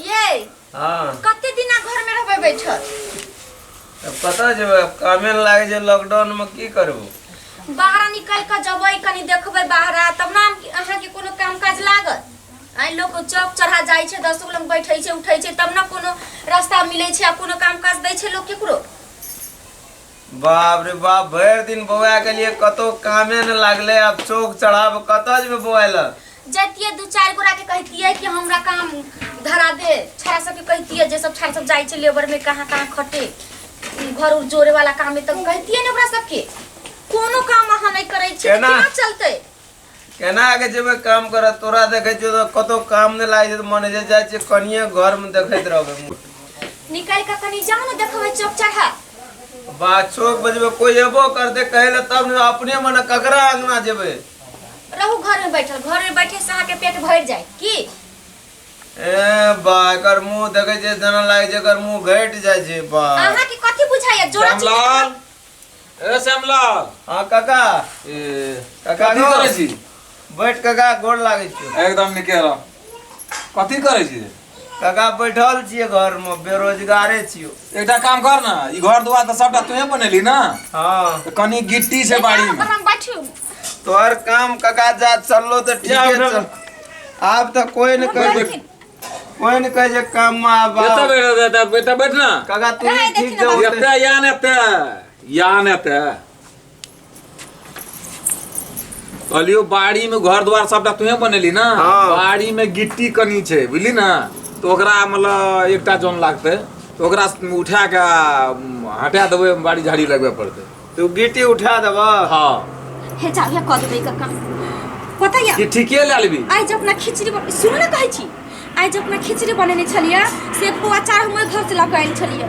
ये हाँ कते दिन घर में रहबे बैठल पता जब कामे लागे जे लॉकडाउन में की करबो बाहर निकल के जबै कनी देखबै बाहर तब ना अहाँ के कोनो काम काज लागत आई लोग चौक चढ़ा जाय छै 10 लग बैठै छै उठै छै तब ना कोनो रास्ता मिलै छै आ कोनो काम काज दै छै लोग केकरो बाप रे बाप भर दिन बौआ के लिए कतो कामे न लागले अब चौक चढ़ाब कतो जे बौआल जतिए दू चार गोरा के कहतिए कि हमरा काम धरा दे छारा सब के कहतिए जे सब छारा सब जाय छै लेबर में कहां खटे घर उर जोड़े वाला काम में त कहतिए ने ओकरा सब के कोनो काम अहाँ नहीं करे छी केना चलते केना आगे जेबे काम कर तोरा देखे छ तो कतो काम न लागे त मन जे जाय छ कनिए घर में देखैत रहबे निकल के कनी जाओ न देखबै चौक चढ़ा बा चौक बजबे कोई एबो करते कहले तब न अपने मन ककरा अंगना जेबे रहू घर में बैठे से अहाँ के पेट भर जाए की ए बा कर मुंह देखे जे जना लागे जे कर मुंह घट जाय छै बा अहाँ के कथि बुझाइए जोरा श्यामलाल ए श्यामलाल हां काका ए काका कथि करे छी बैठ काका गोड़ लागे छी एकदम निकेरा कथि करे छी काका बैठल छिए घर में बेरोजगारे छियो एकटा काम कर ना ई घर दुआर त सबटा तोहे बनेली ना हां तो कनी गिट्टी से बाड़ी में हम बैठू तोहर काम काका जा चललो त ठीक है चल आप त कोई न कहे जे काम में आबा बेटा बैठ ना काका तू ठीक जो एते यान एते कहलियो बाड़ी में घर द्वार सबटा तुहे बनेली ना हाँ। बाड़ी में गिट्टी कनी छै बुझली ना तो ओकरा मतलब एकटा जोन लागते तो ओकरा उठा के हटा देबे बाड़ी झाड़ी लगबे पड़ते तू गिट्टी उठा देबा हां हे जा हे क देबै काका पता या ये ठीके ले लेबी आई जब अपना खिचड़ी सुन ना कहै छी आई जब अपना खिचड़ी बनेने छलिए से पुआ चार हम घर से लगा आइल छलिए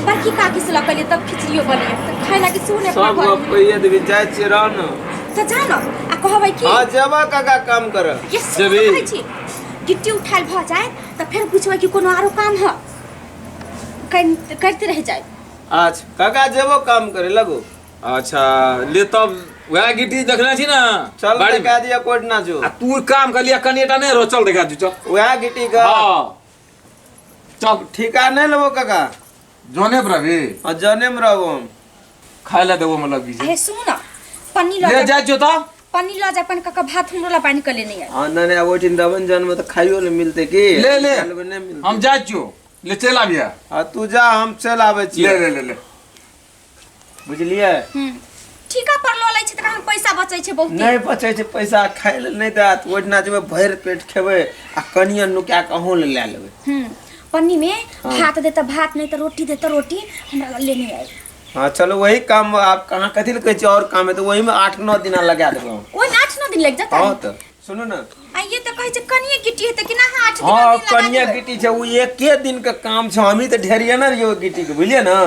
बाकी काकी से लगा तब खिचड़ियो बने त खाए लागी सुने सब पैया देबी जाय छी रह न त जा न आ कहबै की हां जेबा काका काम कर जेबी कहै छी गिट्टी उठाल भ जाए त फिर पूछबै कि कोनो आरो काम ह करते रह जाए अच्छा काका जेबो काम करे लगो अच्छा ले तब वह गिट्टी देखले छी ना चल बाड़ी देखा दिया कोट ना जो आ तू काम कर लिया कनेटा नहीं रो चल देखा चल वह गिट्टी का हां चल ठिका नहीं लेबो काका जोने प्रभु हां जने में रहबो खाए ला देबो मतलब की हे सुन न पन्नी ले जा जो तो पन्नी ला जा अपन काका भात हमरो ला पानी कर लेने है हां नने ओटिन दबन जन में तो खाइयो ले मिलते की ले ले नहीं मिलते हम जा जो ले चल आ गया हां तू जा हम चल आवे छी ले ले ले ले बुझलिए ठीका पर लो लै छै त हम पैसा बचै छै बहुत नहीं बचे छै पैसा खाइ ले नहीं दात ओठना जेबे भर पेट खेबे आ कनिया नुका के अहों ले लेबे पन्नी में भात देता भात नहीं तो रोटी देता रोटी हमरा लेने आए हां चलो वही काम आप कहां कथि ल कहै छी और काम है तो वही में 8-9 दिन लगा देबो ओइ 8-9 दिन लग जाता हां तो सुनो ना आ ये तो कहै छै कनिया गिट्टी है त कि ना 8 दिन हां लगा कनिया गिट्टी छै वो एके दिन का काम छै हमी त ढेरिया न रहियो गिट्टी के बुझलिए ना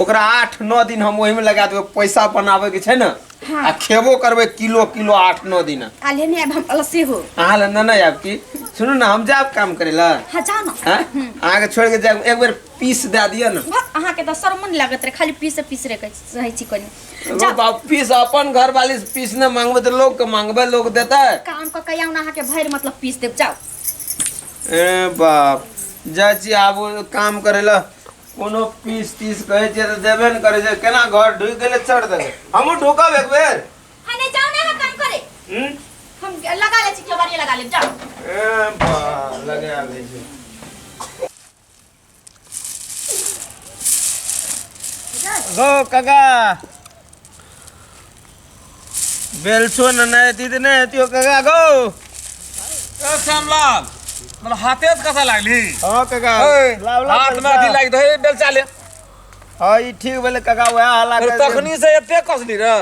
ओकरा 8-9 दिन हम वही में लगा देबो पैसा बनावे के छै ना आ खेबो करबे किलो 8-9 दिन आ लेने आब हम अलसे हो अहाँ ल न आब की सुनो ना हम जाब काम करे ला हां जा ना आगे छोड़ के जा एक बार पीस दे दिया ना अहाँ के त शर्मन लागत रे खाली पीस रे कहै छी कनी जा बाप पीस अपन घर वाली पीस न मांगबे तो लोग के मांगबे लोग देता है काम क कया अहाँ के भर मतलब पीस देब जाओ ए बाप जा छी आब काम करे ला कोनो पीस कहै छै त देबे न करे छै केना घर ढुक गेले चढ़ देबे हमहु ढोकब एक बेर हां नहीं जाओ ना काम करे हम लगा ले छी केवाड़ी लगा ले जाओ ए बा लगा ले छै गो काका बेलसो न नहीं थी नहीं थियो काका गो ए श्यामलाल मतलब हाथे से कसा लागली हां काका हाथ में अथी लाग दे बेल चाले हां ई ठीक भेले काका वह हाला अरे तखनी से एते कसली रे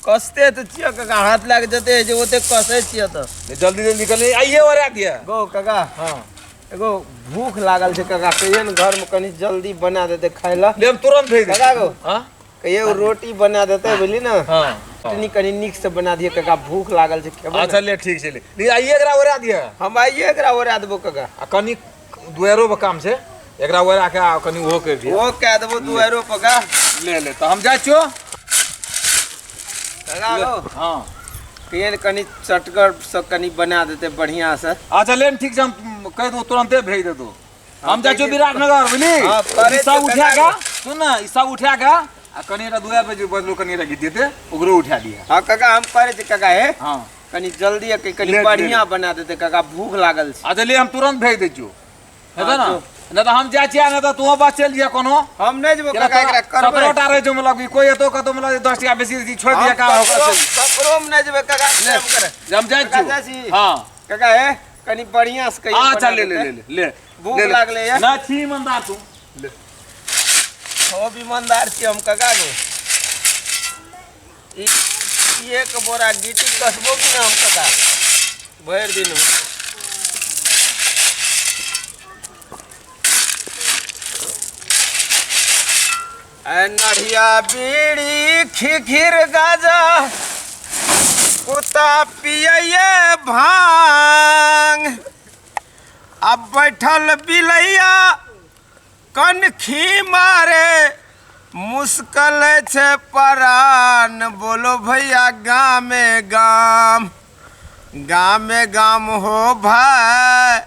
कसते त छिय काका हाथ लाग जते जे ओते कसै छिय त जल्दी जल्दी निकल आइए और आ दिया गो काका हां एगो भूख लागल छै काका कहियन घर में कनी जल्दी बना देते खाइ ला ले हम तुरंत भेज दे काका गो हां कहियो रोटी बना देते बुझली ना हां चटनी कनी निक से बना दिए काका भूख लागल छै खेबो अच्छा ले ठीक छै ले नहीं आइए एकरा और आ दिया हम आइए एकरा ओरा देबो काका आ कनी दुएरो पे काम छै एकरा और आ के कनी वो कर दिया वो कह देबो तू एरो पका ले ले तो हम जा छियो काका गो हां कहियन कनी चटकर सब कनी बना देते बढ़िया से अच्छा ले ठीक छै हम कह दो तुरंते भेज दे दो हम जा छो विराटनगर बुझली हाँ, करे ई सब तो उठा कका के सुन ना ई सब उठा के आ कनेटा 2 पे जो बदलो कनेटा गिट्टी दे ओकरो उठा दिया। हाँ काका हम करे थे काका है हां कनी जल्दी है कनी ले, बढ़िया ले। बना देते काका भूख लागल छै। अच्छा ले हम तुरंत भेज दे छो है ना हाँ, ना तो हम जा छिया ना तो तू बात चल जिया कोनो हम नहीं जब काका एकरा करबै सतरोटा रहे जो मतलब कि कोई तो कतो मतलब 10 टका बेसी छोड़ दिया का होगा ककरो में नहीं जब काका काम करे हम जा काका छु जासी। हां काका है कनी बढ़िया से कहियो अच्छा बना ले देते। ले ले ले भूख ले ले। लागले है ना छी ईमानदार तू ले खूब ईमानदार छी हम काका गो ई एक बोरा गिट्टी कसबो कि ना हम काका भर दिन नढ़िया बीड़ी खिखिर गाजा कुत्ता पिए भांग अब बैठल बिलैया कनखी मारे मुश्किल छे परान बोलो भैया गामे गाम गामे गाम हो भाई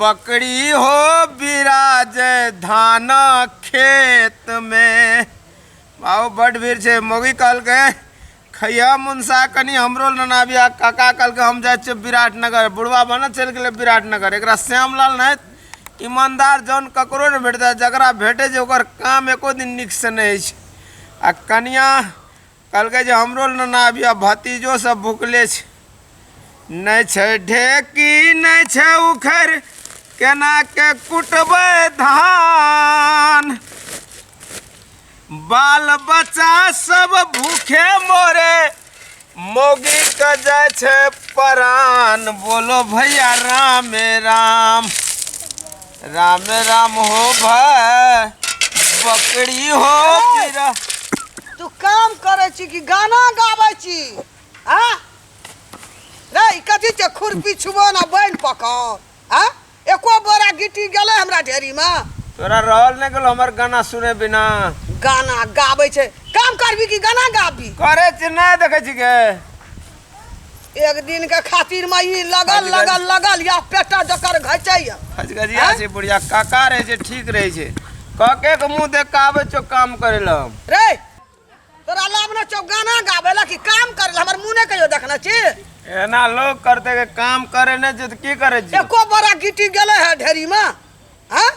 बकरी हो बिराज धान खेत में आओ बड़ भीड़ छे मोगी कल के खैया मुनसा कनी हमरो ननाबिया काका कल के हम जाए छे विराटनगर बुढ़वा बन चल गेले विराटनगर एकरा श्यामलाल नहीं ईमानदार जौन ककरो ने भेटता जकरा भेटे जे ओकर काम एको दिन निक से नहीं छै आ कनिया कल के जे हमरो ननाबिया भतीजो सब भुखले छै नहीं छै ढेकी नहीं छै उखर केना के कुटबै धान बाल बच्चा सब भूखे मोरे मोगी के जाय छै परान बोलो भैया रामे राम रामे राम हो भाई बकरी हो बिरा तू काम करे छी कि गाना गाबै छी हाँ रे ई कथी छै खुरपी छुबो ना बैन पकड़ हाँ एको बोरा गिट्टी गेलै हमरा ढेरी में तोरा रहल नहीं गेलो हमर गाना सुने बिना गाना गाबै छै काम करबी कि गाना गाबी करे छी नहीं देखे छी के एक दिन के खातिर में ई लगल लगल लगल या पेटा जकर घचैया फजगजिया से बुढ़िया काका रहे छै ठीक रहे छै काके के मुंह देख के आवे छो काम करे ला रे तोरा लाभ न छौ गाना गाबै ला कि काम करे ला हमर मुंह ने कहियो देखना छी एना लोग करते के काम करे नहीं छै त की करे छी एको बोरा गिट्टी गेलै है ढेरी में हाँ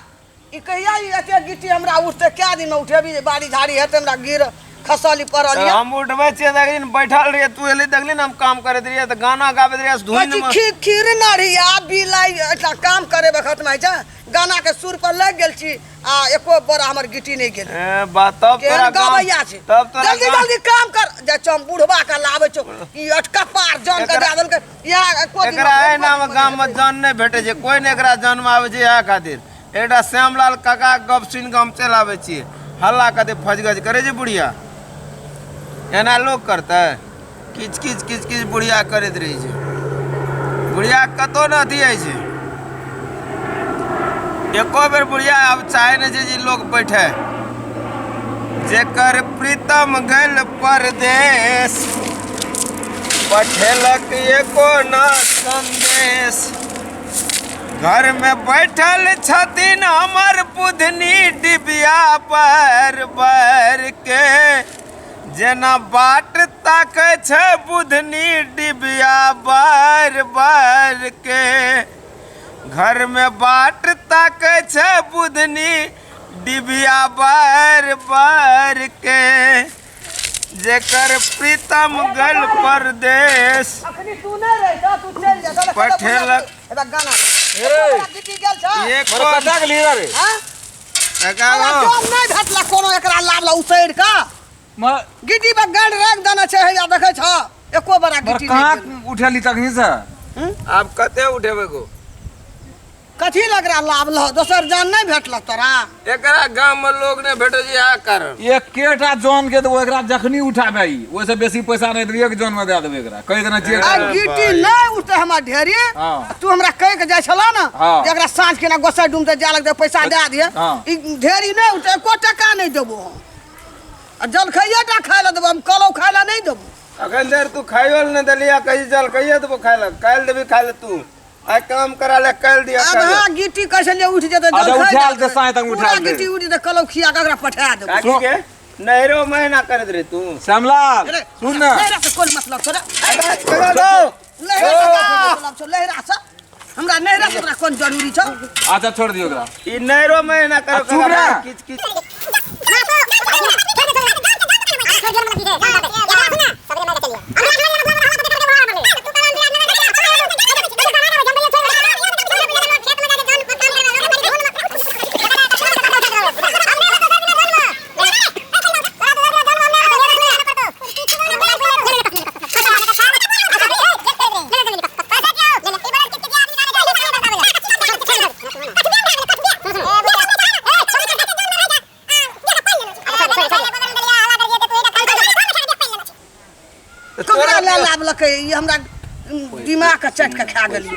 ई कहिया ई एते गिट्टी हमरा उठते क्या दिन में उठेबी बाड़ी झाड़ी हेते हमरा गिर खसली पड़ल या हम उठबै छियै देखिन बैठल रहिए तू एले देखली न हम काम करैत रहिए त गाना गाबैत रहिए धुन में खीर नढ़िया बिलाई एटा काम करे बखत में छै गाना के सुर पर लग गेल छी आ एको बोरा हमर गिट्टी नहीं गेल ए बात तब तोरा गावैया छै तब तोरा जल्दी जल्दी काम कर जे चम बुढ़वा के लाबै छौ ई अटका पार जान के दे देल के या एको दिन एकरा ए नाम गाम में जान नहीं भेटे छै कोई ने एकरा जन्म आवे छै इहा खातिर एटा श्यामलाल काका गप सुन के हम चल आवे छी हल्ला कते फजगज करे छै बुढ़िया एना लोग करते किच किच किच किच बुढ़िया करैत रही छै बुढ़िया कतो न अथी है छै एको बेर बुढ़िया अब चाहे नहीं छै जे लोग बैठे जेकर प्रीतम गल परदेश पठेलक एको न संदेश घर में बैठल छथिन हमर बुधनी डिबिया पर बर के जेना बाट ताकै छै बुधनी डिबिया बर बर के घर में बाट ताकै छै बुधनी डिबिया बर बर के जेकर प्रीतम गल परदेश अखनी तू नहीं रह तू चल जा पठेलक एबा गाना ए गिट्टी गेल छ एक मोर कटा के लीरा रे हां काका जम नहीं भेटला कोनो एकरा लाभ ला उतैर का म गिट्टी में गड़ रख देना छै हैया देखै छ एको बड़ा मोर गिट्टी कहां नहीं उठेली तखनी से आप कते उठेबे को कथी लग रहा लाभ ल दोसर जान नहीं भेटल तोरा एकरा गांव में लोग ने भेटे छै इहा कारण एकेटा जन के तो एकरा जखनी उठाबे ओसे बेसी पैसा नहीं दिए के जन में दे देबे एकरा कह देना चाहिए आ गिट्टी नहीं उठते हमरा ढेरी हाँ। तू हमरा कह के जाय छला ना हाँ। जे एकरा साँझ के ना गोसा डूमते जा लगते पैसा दे दिए हाँ। ई ढेरी नहीं उठते एको टका नहीं देबो आ जलखैया टा खाय ला देबो हम कलौ खाय ला नहीं देबो अखन देर तू खाइयो न देलिया कही चल कहिए देबो खाय ला काल देबी खाय ले तू आ काम करा ले कल दिया आधा गिट्टी कैसे ले उठ जेते अच्छा, उठाल दे, साँझ तक उठाल दे। गिट्टी उठ जेते कलौ खिया के एकरा पठा दे काकी के नहरो महीना करत रे तू श्यामलाल सुन ना लहरा से कोन मतलब छोरा चलो लो लहरा से मतलब छो लहरा से हमरा नहरा से कोन जरूरी छौ अच्छा छोड़ दियो ओकरा ई नहरो महीना करो चुप रह। किच किच ककरा ले लाबलकै ई हमरा दिमाग के चट के खा गेली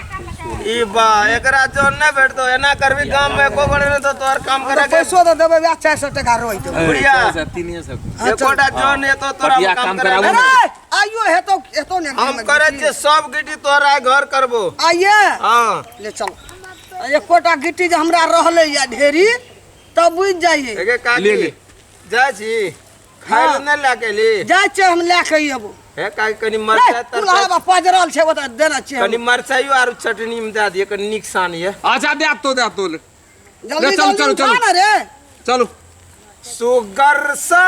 ई बा एकरा जोन न बैठतो एना करबी काम में को बने न तो तोर काम करा के पैसो दे देबे 400 टका रोइ देबे बुढ़िया। 300 एकोटा जोन है तो तोरा बढ़िया काम काम करा कराबू। अरे आइयो हेतो हेतो ने हम करे छे सब गिटी तोरा घर करबो आइए हां ले चल एकोटा गिट्टी जे हमरा रहले या ढेरी तब बुझ जाइए एके काकी ले ले। जा छी खाइ हाँ। न लाके ली जाय छै हम ले के अबो हे काकी कनी मरचा चूल्हा तर पजरल छै ओतऽ देना छै कनी मरचाइयो आर चटनी में दे दिए कनी नुकसान ये अच्छा दे तो ले जल्दी चलो, जल्दी चलो, उठा ना रे चलो सुगर सा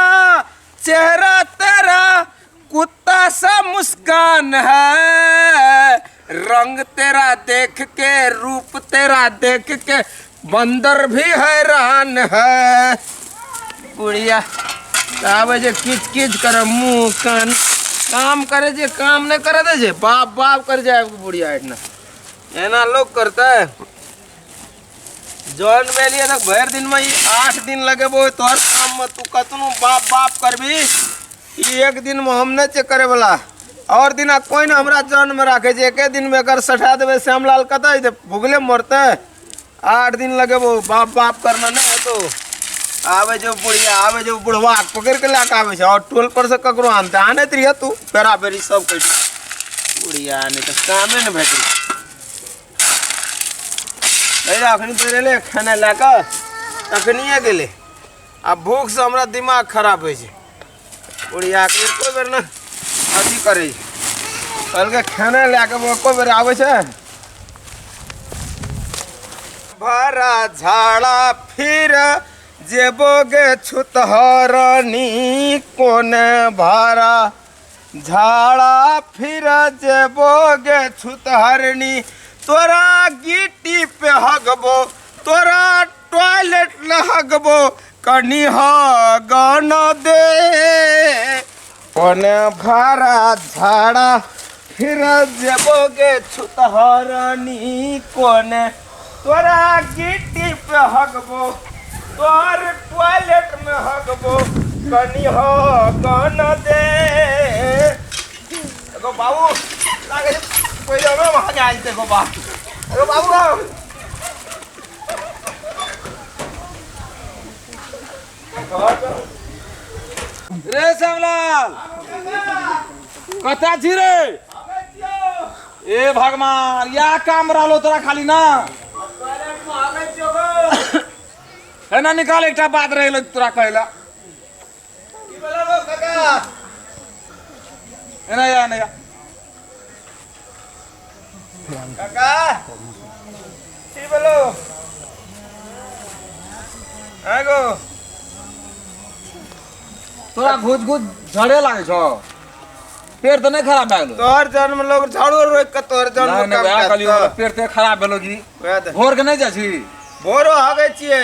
चेहरा तेरा कुत्ता सा मुस्कान है रंग तेरा देख के रूप तेरा देख के बंदर भी हैरान है बुढ़िया आवे जे किच किच करे मुंह कान काम करे जे काम नहीं करे दे जे बाप बाप कर जाए बुढ़िया इतना एना लोग करता है जौन में लिए तक भर दिन में 8 दिन लगे वो तोहर काम में तू कतनु बाप बाप करबी ई एक दिन में हम नहीं चेक करे वाला और दिन कोई ना हमरा जौन में राखे जे एक दिन में अगर सठा देवे श्यामलाल कतई दे भुगले मरते 8 दिन लगे वो बाप बाप करना नहीं है तो आवे जो बुढ़िया आवे जो बुढ़वा पकड़ के लाके आवे छे और टोल पर से ककरो आनते आने त्रिया तू पेरा पेरी सब कह बुढ़िया नहीं तो कामे न भेटी अखनी तेरे ले खाना लाकर अखनिए गेले अब भूख से हमरा दिमाग खराब हो बुढ़िया के एको बेर न अथी करे कल के खाना लाके वो एको बेर आवे छे भरा झाड़ा फिर जेबोगे छुतहरनी कोने भारा झाड़ा फिर जेबोगे छुतहरनी तोरा गिट्टी पे हगबो तोरा टॉयलेट ल हगबो कनी हगन दे कोने भारा झाड़ा फिर जेबोगे छुतहरनी कोने तोरा गिट्टी पे हगबो तोर टॉयलेट में हगबो कनी हगन दे एगो बाबू लागे कोई जगह वहां जाए थे गो बा एगो बाबू रे श्यामलाल कथा छी रे ए भगवान या काम रहलो तोरा खाली ना है ना निकाल एकटा बात रहे तोरा कहला है ना या नहीं काका की बोलो आगो तोरा घुस घुस झड़े लागे छो पेट तो नहीं खराब भेलो तोहर जन्म लोग झाड़ू रोक के तोहर जन्म नहीं नहीं वह कहलियो पेट ते खराब भेलो जी भोर के नहीं जा छी भोरो हगे छिए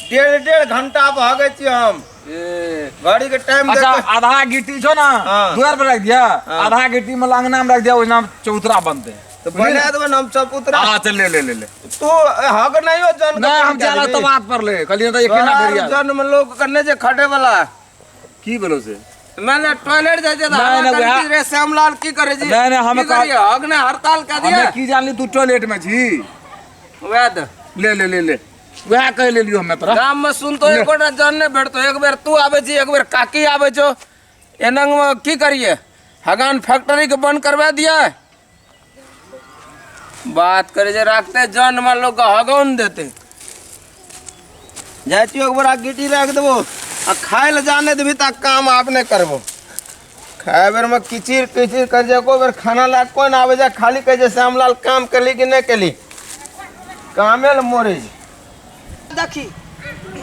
1.5 घंटा पे हगे छिए हम ए गाड़ी के टाइम अच्छा देख आधा गिट्टी छो ना हाँ। द्वार पर रख दिया हाँ। आधा गिट्टी में अंगना में रख दिया ओइ नाम चौतरा बनते तो बना देबे हम सब उतरा हां चल ले ले ले ले तू हग नहीं हो जन्म नहीं हम जाला तो बात पर ले कहलियो तो एक ना भेड़िया जन्म लोग करने जे खटे वाला की बोलो से मैंने टॉयलेट जाए थे नहीं, नहीं, कंट्री रे श्यामलाल की करे जी नहीं, नहीं, हमें की करिए हग ने हड़ताल कर दिया हमें की जानली तू टॉयलेट में छी वेद ले ले ले ले वह कह ले लियो हमें तोरा गांव में सुन तो एक गोटा जन ने बैठतो एक बेर तू आवे छी एक बेर काकी आवे छो एनंग में की करिए हगान फैक्ट्री के बंद करवा दिया बात करे जे रखते जन मान लो हगौन देते जाती एक बार गिटी रख देबो आ खाए ले जाने देबी तक काम आपने करबो खाए बेर में किचिर किचिर कर जे को बेर खाना ला कोई ना आवे जा खाली कह जे श्यामलाल काम करली कि नहीं करली कामे ल मोरे देखी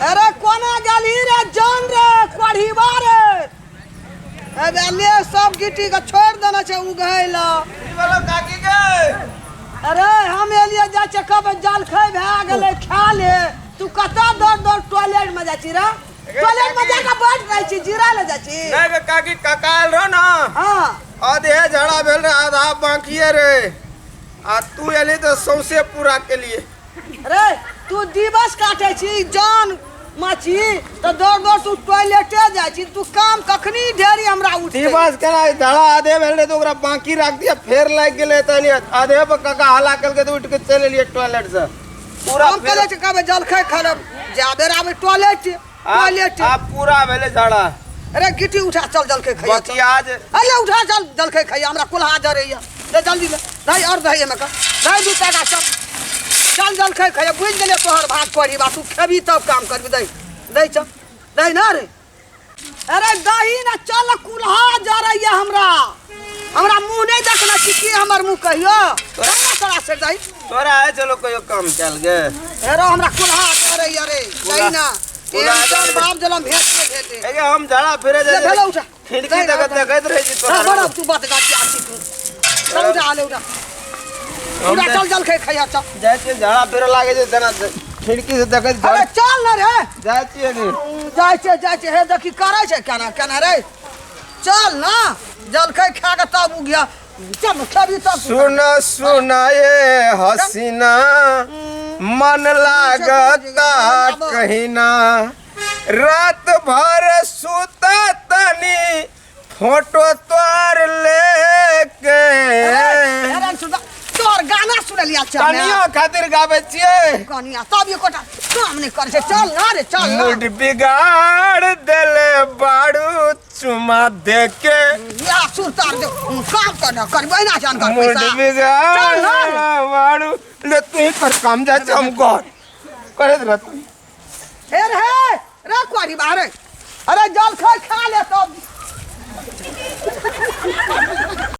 अरे कोना गली रे जान रे कोढ़ीवा रे अबे ले सब गिट्टी का छोड़ देना छे उगैला बोलो काकी के अरे हम एलिए जा छे कब जल खै भए गेलै खा ले तू कता दौड़ टॉयलेट में जा छी रे टॉयलेट में जाके बैठ रही छी जीरा ले जा छी नहीं बे काकी ककाल रो ना हां आधे झड़ा भेल रे आधा बाकी रे आ तू एली तो सौसे पूरा के लिए अरे तू दिवस काटे छी जान माछी तो दौड़ तू टॉयलेटे जा छी तू काम कखनी ढेरी हमरा उठ दिवस केना झड़ा आधे भेल रे तो ओकरा बाकी रख दिया फेर लाग गेले तनी आधे पर काका हला करके तो उठ के चले लिए टॉयलेट से पूरा हम कहले छी कबे जल खै खलब जाबे आबे टॉयलेट आप पूरा भेले झड़ा अरे गिट्टी उठा चल जल खै खैया बाकी आज अरे उठा चल जल खै खैया हमरा कुल्हा जरैया ले जल्दी ले नहीं और दही में का नहीं दू टाका चल जल खै खैया बुझ गेले तोहर भात पड़ी बा तू खेबी तब काम करबी दही चल दही ना रे अरे दही ना चल कुल्हा जरैया हमरा मुंह नहीं देखना कि हमर मुंह कहियो तोरा से दही तोरा है चलो कोई काम चल गे अरे हमरा कुल्हा जरैया रे दही ना चल बाप जलम भेट के भेटे ए हम झड़ा फिरे जे भेलो उठा खिड़की देखत रही छी हां तोरा बड़ा तू बात गाती आती तू चल उठा ले उठा चल जल खै खैया चल जाते झड़ा फिरे लागे जे तना खिड़की से देखत अरे चल ना रे जाती है जाय छे हे देखी करे छे केना रे चल ना जल खै खा के तब उ गया चल खेबी तब सुन ये हसीना मन लागता कहीं ना रात भर सुता तनी फोटो तोर लेके अरे सुन तोर गाना सुन लिया चल कनियो खातिर गावे छिए कनिया तब ये कोटा काम नहीं करे छे चल ना रे चल ना मूड बिगाड़ देले बाड़ू चुमा देके या सुरतार दे काम करना करबै ना जान कर मूड पैसा बिगाड़ बाड़ू ले तू ही कर काम जा हम कर करे दे तू रे कोरी बाहर अरे जल खा ले तब